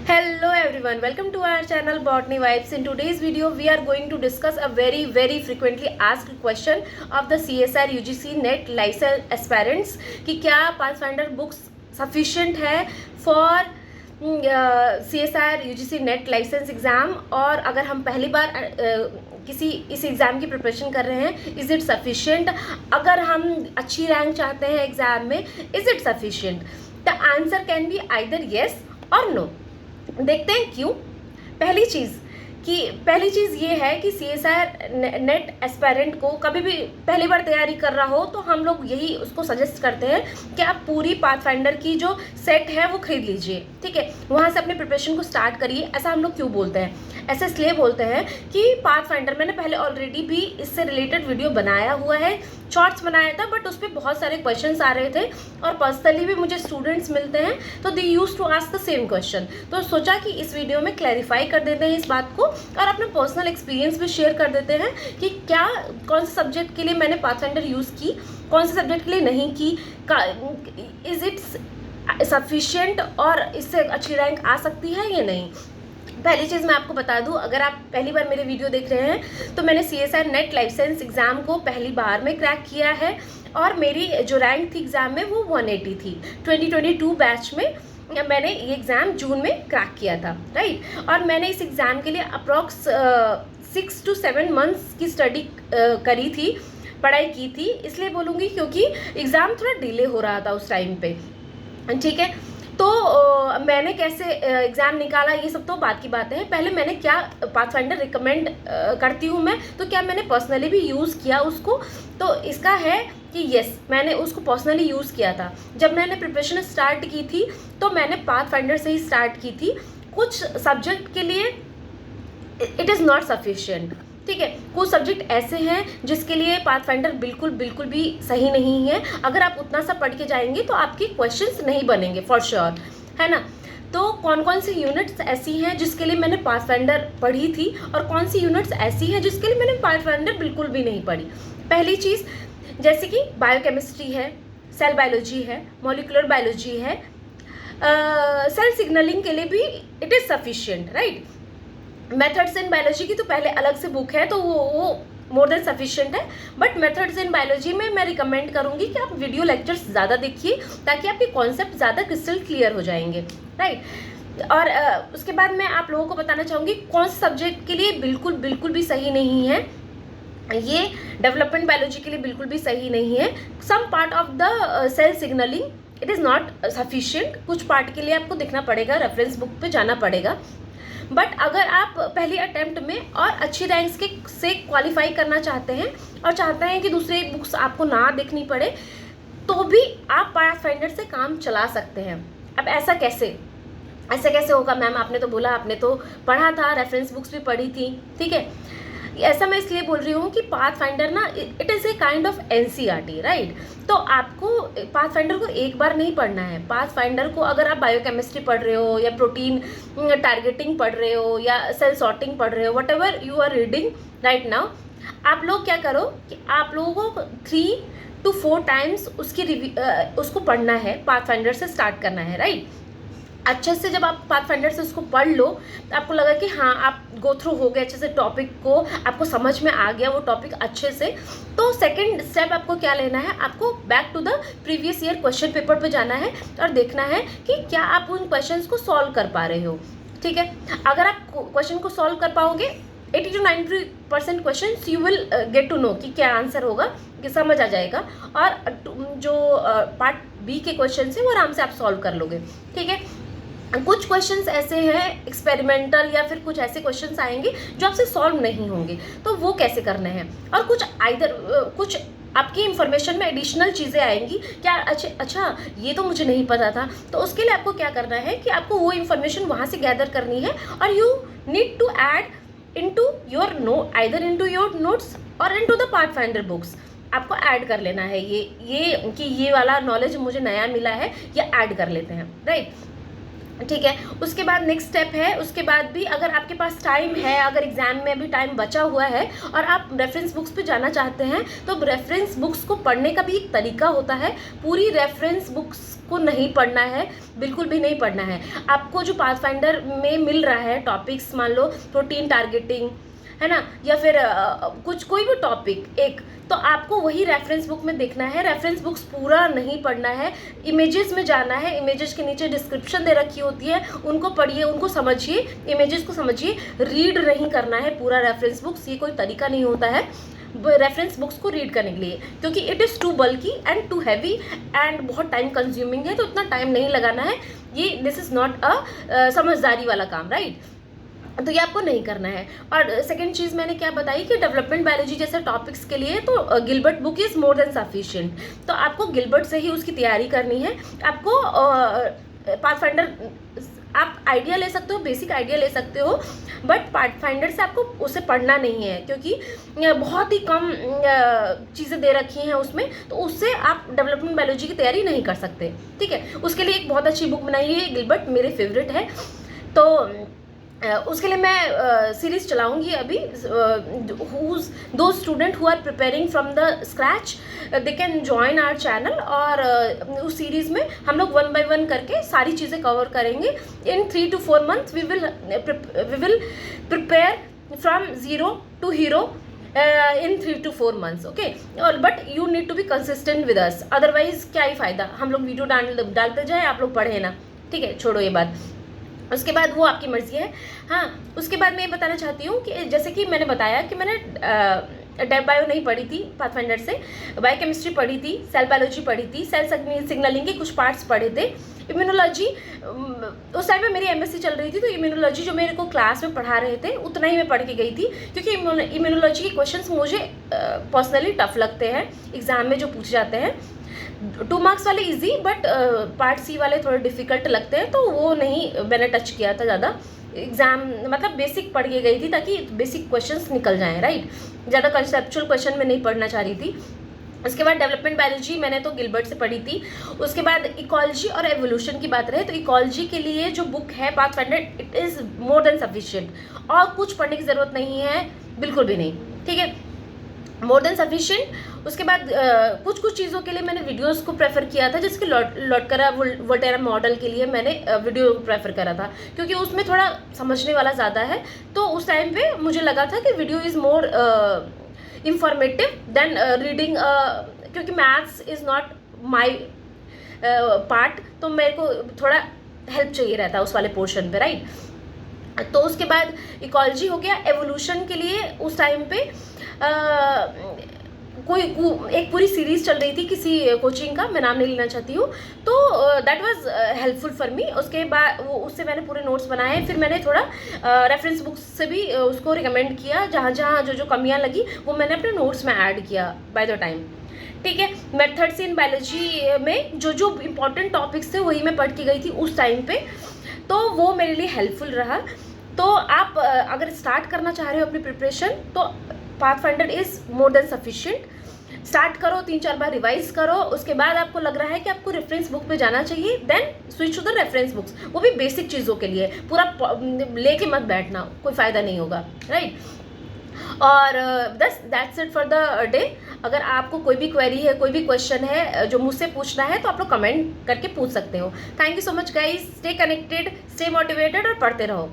Hello everyone, welcome to our channel Botany Vibes. In today's video, we are going to discuss a very frequently asked question of the CSR UGC NET license aspirants कि क्या Pathfinder books sufficient है for CSR UGC NET licence exam, और अगर हम पहली बार किसी इस exam की प्रिपरेशन कर रहे हैं, इज़ इट सफिशिएंट? अगर हम अच्छी रैंक चाहते हैं एग्ज़ाम में, is it sufficient? The answer can be either yes और नो। देखते हैं क्यों। पहली चीज़ ये है कि CSR नेट एस्पायरेंट को कभी भी पहली बार तैयारी कर रहा हो तो हम लोग यही उसको सजेस्ट करते हैं कि आप पूरी पाथफाइंडर की जो सेट है वो खरीद लीजिए, ठीक है, वहाँ से अपने प्रिपरेशन को स्टार्ट करिए। ऐसा हम लोग क्यों बोलते हैं? ऐसे इसलिए बोलते हैं कि पाथफाइंडर मैंने पहले ऑलरेडी भी इससे रिलेटेड वीडियो बनाया हुआ है, शॉर्ट्स बनाया था, बट उस पर बहुत सारे क्वेश्चंस आ रहे थे और पर्सनली भी मुझे स्टूडेंट्स मिलते हैं तो they use to ask the same question. तो सोचा कि इस वीडियो में क्लैरिफाई कर देते हैं इस बात को और अपना पर्सनल एक्सपीरियंस भी शेयर कर देते हैं कि क्या कौन से सब्जेक्ट के लिए मैंने पाथफाइंडर यूज़ की, कौन से सब्जेक्ट के लिए नहीं की, इज़ इट सफिशिएंट और इससे अच्छी रैंक आ सकती है या नहीं। पहली चीज़ मैं आपको बता दूं, अगर आप पहली बार मेरे वीडियो देख रहे हैं तो मैंने CSR नेट लाइसेंस एग्ज़ाम को पहली बार में क्रैक किया है और मेरी जो रैंक थी एग्ज़ाम में वो 180 थी। 2022 बैच में मैंने ये एग्ज़ाम जून में क्रैक किया था, राइट। और मैंने इस एग्ज़ाम के लिए अप्रॉक्स 6 to 7 मंथ्स की स्टडी करी थी, पढ़ाई की थी। इसलिए बोलूँगी क्योंकि एग्ज़ाम थोड़ा डिले हो रहा था उस टाइम पे, ठीक है। तो मैंने कैसे एग्ज़ाम निकाला ये सब तो बात की बात है। पहले मैंने क्या पाथफाइंडर रिकमेंड करती हूँ मैं, तो क्या मैंने पर्सनली भी यूज़ किया उसको, तो इसका है कि येस, मैंने उसको पर्सनली यूज़ किया था। जब मैंने प्रिपरेशन स्टार्ट की थी तो मैंने पाथफाइंडर से ही स्टार्ट की थी। कुछ सब्जेक्ट के लिए इट इज़ नॉट सफिशिएंट, ठीक है। कुछ सब्जेक्ट ऐसे हैं जिसके लिए पाथफाइंडर बिल्कुल भी सही नहीं है। अगर आप उतना सा पढ़ के जाएंगे तो आपके क्वेश्चंस नहीं बनेंगे फॉर श्योर, है ना। तो कौन कौन सी यूनिट्स ऐसी हैं जिसके लिए मैंने पाथफाइंडर पढ़ी थी और कौन सी यूनिट्स ऐसी हैं जिसके लिए मैंने पाथफाइंडर बिल्कुल भी नहीं पढ़ी। पहली चीज़ जैसे कि बायोकेमिस्ट्री है, सेल बायोलॉजी है, मॉलिकुलर बायोलॉजी है, सेल सिग्नलिंग के लिए भी it is sufficient, right. Methods in biology की तो पहले अलग से बुक है तो वो मोर देन सफिशिएंट है, बट मेथड्स इन बायोलॉजी में मैं रिकमेंड करूँगी कि आप वीडियो लेक्चर्स ज़्यादा देखिए ताकि आपके कॉन्सेप्ट ज़्यादा क्रिस्टल क्लियर हो जाएंगे, राइट। और उसके बाद मैं आप लोगों को बताना चाहूँगी कौन से सब्जेक्ट के लिए बिल्कुल भी सही नहीं है। ये डेवलपमेंट बायोलॉजी के लिए बिल्कुल भी सही नहीं है। Some part of the cell signalling it is not sufficient. कुछ पार्ट के लिए आपको देखना पड़ेगा, रेफरेंस बुक पे जाना पड़ेगा। बट अगर आप पहली अटेम्प्ट में और अच्छी रैंक्स के से क्वालिफाई करना चाहते हैं और चाहते हैं कि दूसरे बुक्स आपको ना देखनी पड़े, तो भी आप पाथफाइंडर से काम चला सकते हैं। अब ऐसा कैसे होगा मैम? आपने तो बोला, आपने तो पढ़ा था, रेफरेंस बुक्स भी पढ़ी थी, ठीक है। ऐसा मैं इसलिए बोल रही हूँ कि पाथफाइंडर ना it is a kind of NCERT, right. तो आपको पाथफाइंडर को एक बार नहीं पढ़ना है। पाथफाइंडर को अगर आप बायोकेमिस्ट्री पढ़ रहे हो या प्रोटीन टारगेटिंग पढ़ रहे हो या सेल सॉर्टिंग पढ़ रहे हो, whatever you are reading right now, आप लोग क्या करो कि आप लोगों को 3 to 4 टाइम्स उसको पढ़ना है, पाथफाइंडर से स्टार्ट करना है, राइट। अच्छे से जब आप पाथफाइंडर से उसको पढ़ लो तो आपको लगा कि हाँ आप गो थ्रू हो गए अच्छे से टॉपिक को, आपको समझ में आ गया वो टॉपिक अच्छे से, तो सेकंड स्टेप आपको क्या लेना है? आपको back to the previous year question paper पे जाना है और देखना है कि क्या आप उन क्वेश्चंस को सॉल्व कर पा रहे हो, ठीक है। अगर आप क्वेश्चन को सॉल्व कर पाओगे 80 to 90% question you will get to know कि क्या आंसर होगा, कि समझ आ जाएगा। और जो पार्ट B के क्वेश्चन है वो आराम से आप सॉल्व कर लोगे, ठीक है। कुछ क्वेश्चंस ऐसे हैं एक्सपेरिमेंटल या फिर कुछ ऐसे क्वेश्चंस आएंगे जो आपसे सॉल्व नहीं होंगे, तो वो कैसे करने हैं। और कुछ आपकी इंफॉर्मेशन में एडिशनल चीज़ें आएंगी, क्या अच्छा ये तो मुझे नहीं पता था, तो उसके लिए आपको क्या करना है कि आपको वो इंफॉर्मेशन वहाँ से गैदर करनी है और you need to add into your either into your notes और इनटू द पाथफाइंडर बुक्स। आपको ऐड कर लेना है ये कि ये वाला नॉलेज मुझे नया मिला है, या ऐड कर लेते हैं, राइट। ठीक है। उसके बाद नेक्स्ट स्टेप है, उसके बाद भी अगर आपके पास टाइम है, अगर एग्जाम में भी टाइम बचा हुआ है और आप रेफरेंस बुक्स पे जाना चाहते हैं, तो रेफरेंस बुक्स को पढ़ने का भी एक तरीका होता है। पूरी रेफरेंस बुक्स को नहीं पढ़ना है, बिल्कुल भी नहीं पढ़ना है। आपको जो पाथफाइंडर में मिल रहा है टॉपिक्स, मान लो प्रोटीन टारगेटिंग है ना, या फिर कुछ कोई भी टॉपिक एक, तो आपको वही रेफरेंस बुक में देखना है। रेफरेंस बुक्स पूरा नहीं पढ़ना है, इमेजेस में जाना है। इमेजेस के नीचे डिस्क्रिप्शन दे रखी होती है, उनको पढ़िए, उनको समझिए, इमेजेस को समझिए। रीड नहीं करना है पूरा रेफरेंस बुक्स, ये कोई तरीका नहीं होता है रेफरेंस बुक्स को रीड करने के लिए, क्योंकि it is too bulky and too heavy एंड बहुत टाइम कंज्यूमिंग है, तो उतना टाइम नहीं लगाना है। ये दिस इज़ नॉट अ समझदारी वाला काम, राइट। तो ये आपको नहीं करना है। और सेकंड चीज़ मैंने क्या बताई कि डेवलपमेंट बायोलॉजी जैसे टॉपिक्स के लिए तो Gilbert book is more than sufficient. तो आपको गिलबर्ट से ही उसकी तैयारी करनी है। आपको पाथफाइंडर आप आइडिया ले सकते हो, बेसिक आइडिया ले सकते हो, बट पाथफाइंडर से आपको उसे पढ़ना नहीं है, क्योंकि बहुत ही कम चीज़ें दे रखी हैं उसमें, तो उससे आप डेवलपमेंट बायोलॉजी की तैयारी नहीं कर सकते। ठीक है, उसके लिए एक बहुत अच्छी बुक बनाई है गिलबर्ट, मेरे फेवरेट है। तो उसके लिए मैं सीरीज़ चलाऊंगी अभी। दो student who are preparing from the scratch they can join our channel, और उस सीरीज़ में हम लोग 1 by 1 करके सारी चीज़ें कवर करेंगे। In 3 to 4 months we will prepare from zero to hero in 3 to 4 months, okay. और but you need to be consistent with us, otherwise क्या ही फ़ायदा, हम लोग वीडियो डालते जाए, आप लोग पढ़े ना। ठीक है, छोड़ो ये बात। उसके बाद वो आपकी मर्ज़ी है। हाँ, उसके बाद मैं ये बताना चाहती हूँ कि जैसे कि मैंने बताया कि मैंने डेप बायो नहीं पढ़ी थी पाथफाइंडर से, बायोकेमिस्ट्री पढ़ी थी, सेल बायोलॉजी पढ़ी थी, सेल सिग्नलिंग के कुछ पार्ट्स पढ़े थे। इम्यूनोलॉजी उस टाइम में मेरी एमएससी चल रही थी, तो इम्यूनोलॉजी जो मेरे को क्लास में पढ़ा रहे थे उतना ही मैं पढ़ के गई थी, क्योंकि इम्यूनोलॉजी के क्वेश्चंस मुझे पर्सनली टफ लगते हैं, एग्ज़ाम में जो पूछे जाते हैं। 2 marks वाले इजी, बट पार्ट सी वाले थोड़े डिफ़िकल्ट लगते हैं, तो वो नहीं मैंने टच किया था ज़्यादा। एग्ज़ाम मतलब बेसिक पढ़ के गई थी, ताकि बेसिक क्वेश्चंस निकल जाएं, राइट। ज़्यादा कंसेप्चुअल क्वेश्चन में नहीं पढ़ना चाह रही थी। उसके बाद डेवलपमेंट बायोलॉजी मैंने तो गिलबर्ट से पढ़ी थी। उसके बाद इकोलॉजी और एवोल्यूशन की बात रहे, तो इकोलॉजी के लिए जो बुक है pathfinder, it is more than sufficient, और कुछ पढ़ने की ज़रूरत नहीं है, बिल्कुल भी नहीं। ठीक है, मोर देन सफिशिएंट। उसके बाद कुछ चीज़ों के लिए मैंने वीडियोस को प्रेफर किया था, जिसके लॉटकरा वोल्टेरा मॉडल के लिए मैंने वीडियो प्रेफर करा था, क्योंकि उसमें थोड़ा समझने वाला ज़्यादा है। तो उस टाइम पे मुझे लगा था कि video is more informative than reading, क्योंकि maths is not my part, तो मेरे को थोड़ा हेल्प चाहिए रहता है उस वाले पोर्शन पे, राइट। तो उसके बाद इकोलॉजी हो गया। एवोल्यूशन के लिए उस टाइम पे कोई एक पूरी सीरीज़ चल रही थी किसी कोचिंग का, मैं नाम नहीं लेना चाहती हूँ, तो that was helpful for me. उसके बाद वो उससे मैंने पूरे नोट्स बनाए, फिर मैंने थोड़ा रेफरेंस बुक्स से भी उसको रिकमेंड किया, जहाँ जहाँ जो कमियाँ लगी वो मैंने अपने नोट्स में ऐड किया बाय द टाइम। ठीक है, मेथड्स इन बायोलॉजी में जो इम्पोर्टेंट टॉपिक्स थे वही मैं पढ़ के गई थी उस टाइम पे, तो वो मेरे लिए हेल्पफुल रहा। तो आप अगर स्टार्ट करना चाह रहे हो अपनी प्रिपरेशन, तो pathfinder is more than sufficient. Start करो, 3-4 बार रिवाइज करो, उसके बाद आपको लग रहा है कि आपको रेफरेंस बुक पे जाना चाहिए, then switch to the reference books. वो भी बेसिक चीज़ों के लिए, पूरा लेके मत बैठना, कोई फ़ायदा नहीं होगा, राइट। और that's it for the day. अगर आपको कोई भी क्वेरी है, कोई भी क्वेश्चन है जो मुझसे पूछना है, तो आप लोग कमेंट करके पूछ सकते हो। Thank you so much guys, stay connected, stay motivated और पढ़ते रहो।